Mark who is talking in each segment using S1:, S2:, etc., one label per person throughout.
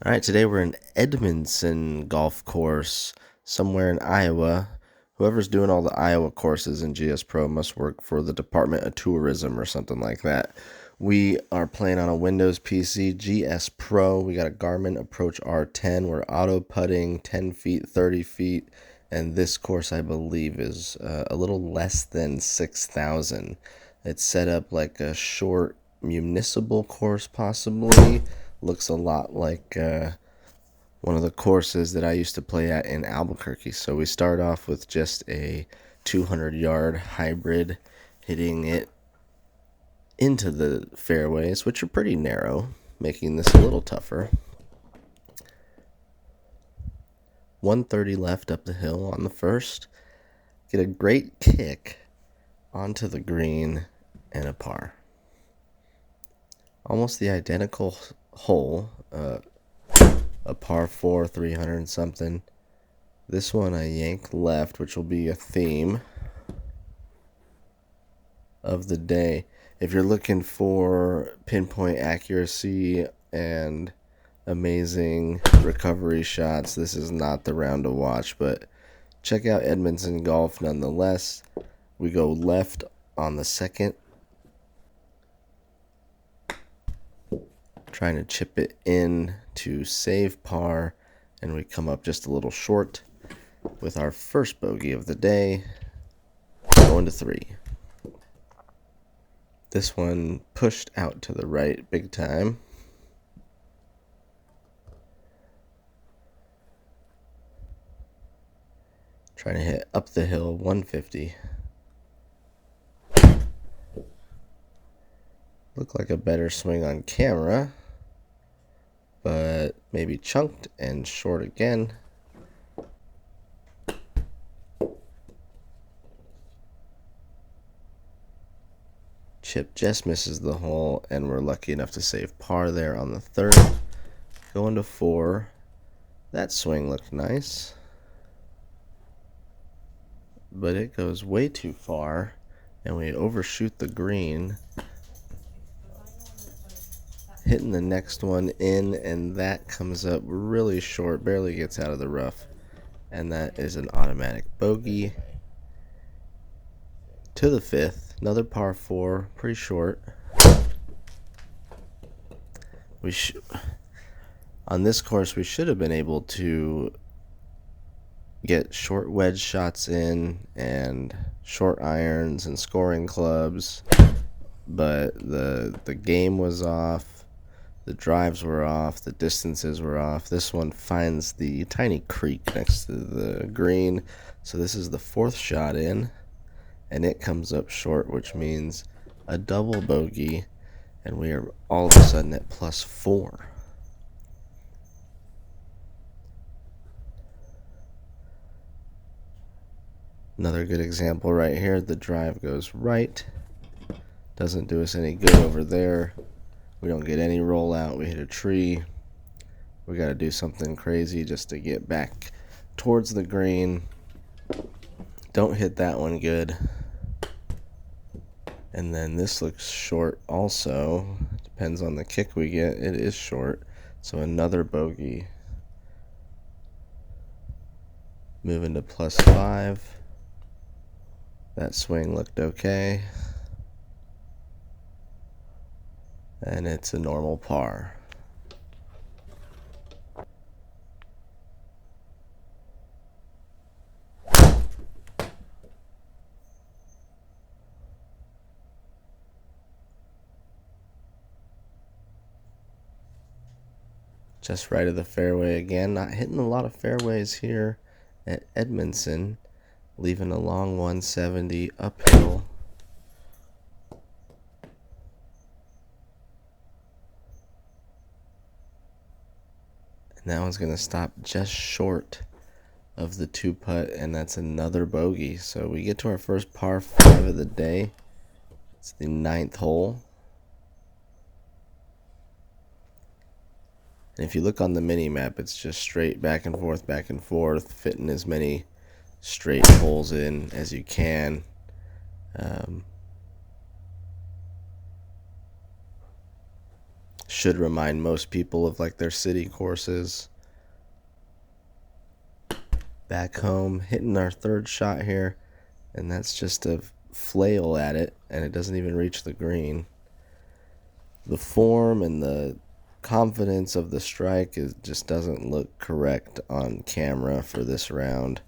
S1: All right, today we're in Edmundson Golf Course, somewhere in Iowa. Whoever's doing all the Iowa courses in GSPRO must work for the Department of Tourism or something like that. We are playing on a Windows PC, GSPRO. We got a Garmin Approach R10. We're auto putting 10 feet, 30 feet, and this course, I believe, is a little less than 6,000. It's set up like a short municipal course, possibly. Looks a lot like one of the courses that I used to play at in Albuquerque. So we start off with just a 200-yard hybrid, hitting it into the fairways, which are pretty narrow, making this a little tougher. 130 left up the hill on the first. Get a great kick onto the green and a par. Almost the identical hole, a par 4, 300 and something. This one I yank left, which will be a theme of the day. If you're looking for pinpoint accuracy and amazing recovery shots, this is not the round to watch, but check out Edmundson Golf nonetheless. We go left on the second, trying to chip it in to save par, and we come up just a little short with our first bogey of the day, going to 3. This one pushed out to the right big time. Trying to hit up the hill, 150. Looked like a better swing on camera, but maybe chunked and short again. Chip just misses the hole, and we're lucky enough to save par there on the third. Going to 4. That swing looked nice, but it goes way too far, and we overshoot the green. Hitting the next one in, and that comes up really short, barely gets out of the rough, and that is an automatic bogey. To the 5th, another par 4, pretty short. On this course, we should have been able to get short wedge shots in and short irons and scoring clubs, but the game was off, the drives were off, the distances were off. This one finds the tiny creek next to the green, so this is the 4th shot in, and it comes up short, which means a double bogey, and we are all of a sudden at +4. Another good example right here. The drive goes right. Doesn't do us any good over there. We don't get any rollout. We hit a tree. We got to do something crazy just to get back towards the green. Don't hit that one good. And then this looks short also. Depends on the kick we get. It is short. So another bogey. Moving to +5. That swing looked okay. And it's a normal par. Just right of the fairway again. Not hitting a lot of fairways here at Edmundson. Leaving a long 170 uphill. And that one's going to stop just short of the 2-putt, and that's another bogey. So we get to our first par 5 of the day. It's the 9th hole. And if you look on the mini map, it's just straight back and forth, fitting as many straight holes in as you can. should remind most people of like their city courses. Back home, hitting our third shot here, and that's just a flail at it, and it doesn't even reach the green. The form and the confidence of the strike just doesn't look correct on camera for this round,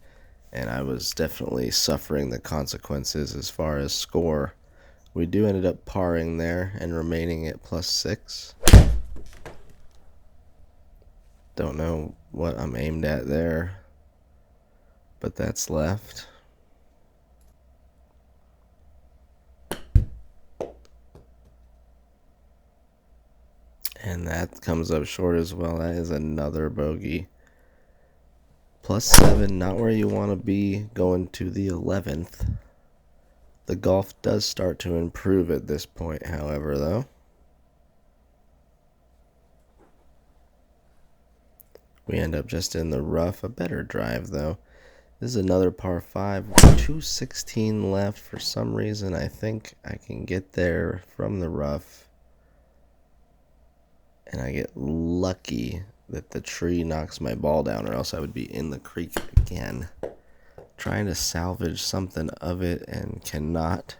S1: and I was definitely suffering the consequences as far as score. We do ended up parring there and remaining at +6. Don't know what I'm aimed at there, but that's left. And that comes up short as well. That is another bogey. +7, not where you want to be going to the 11th. The golf does start to improve at this point, however, though. We end up just in the rough. A better drive, though. This is another par 5. 216 left. For some reason, I think I can get there from the rough. And I get lucky that the tree knocks my ball down, or else I would be in the creek again. Trying to salvage something of it and cannot.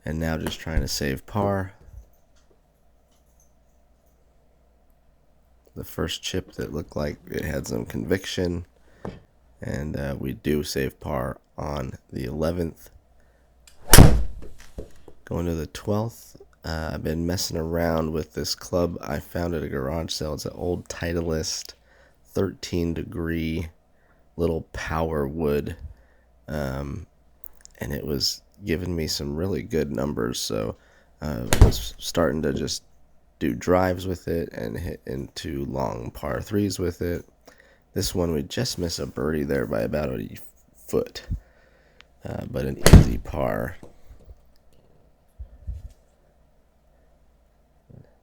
S1: And now just trying to save par. The first chip that looked like it had some conviction. And we do save par on the 11th. Going to the 12th. I've been messing around with this club I found at a garage sale. It's an old Titleist 13-degree little power wood. And it was giving me some really good numbers. So I was starting to just do drives with it and hit into long par 3s with it. This one we just miss a birdie there by about a foot, but an easy par.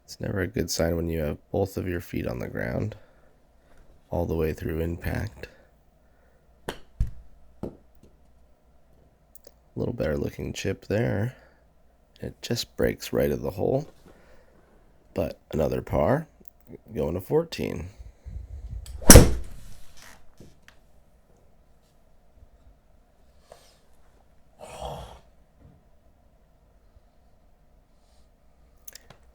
S1: It's never a good sign when you have both of your feet on the ground all the way through impact. A little better looking chip there. It just breaks right of the hole. But another par, going to 14.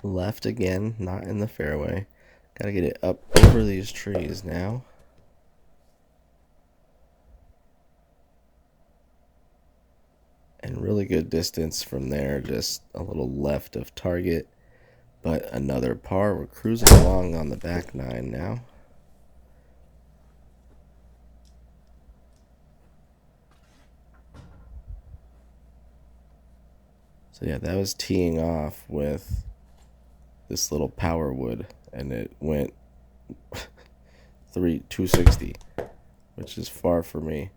S1: Left again, not in the fairway. Gotta get it up over these trees now. And really good distance from there, just a little left of target. But another par. We're cruising along on the back 9 now. So yeah, that was teeing off with this little power wood, and it went 260, which is far for me.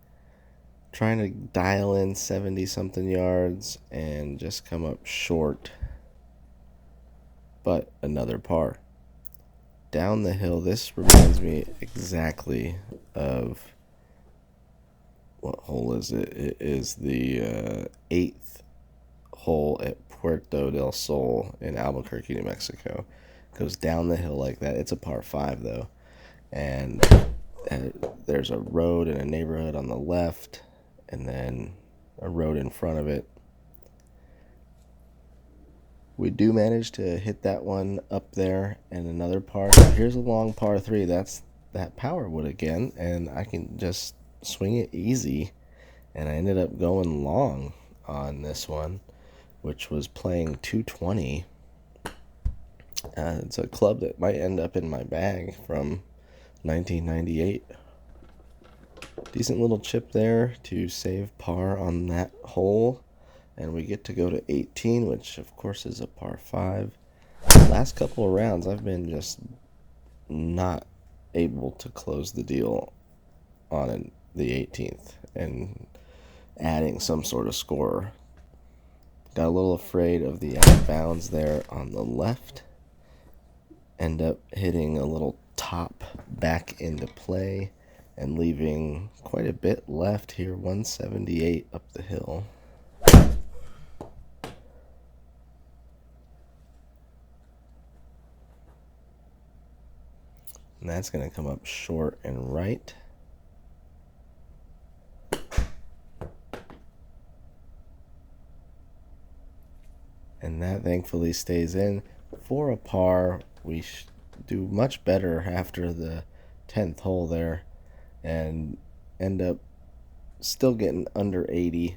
S1: Trying to dial in 70 something yards and just come up short. But another par. Down the hill, this reminds me exactly of, what hole is it? It is the 8th hole at Puerto del Sol in Albuquerque, New Mexico. Goes down the hill like that. It's a par 5 though. And there's a road and a neighborhood on the left, and then a road in front of it. We do manage to hit that one up there, and another par. Here's a long par 3. That's that power wood again, and I can just swing it easy. And I ended up going long on this one, which was playing 220. It's a club that might end up in my bag from 1998. Decent little chip there to save par on that hole. And we get to go to 18, which of course is a par 5. Last couple of rounds, I've been just not able to close the deal on the 18th and adding some sort of score. Got a little afraid of the out of bounds there on the left. End up hitting a little top back into play and leaving quite a bit left here, 178 up the hill. And that's going to come up short and right. And that thankfully stays in for a par. We do much better after the 10th hole there and end up still getting under 80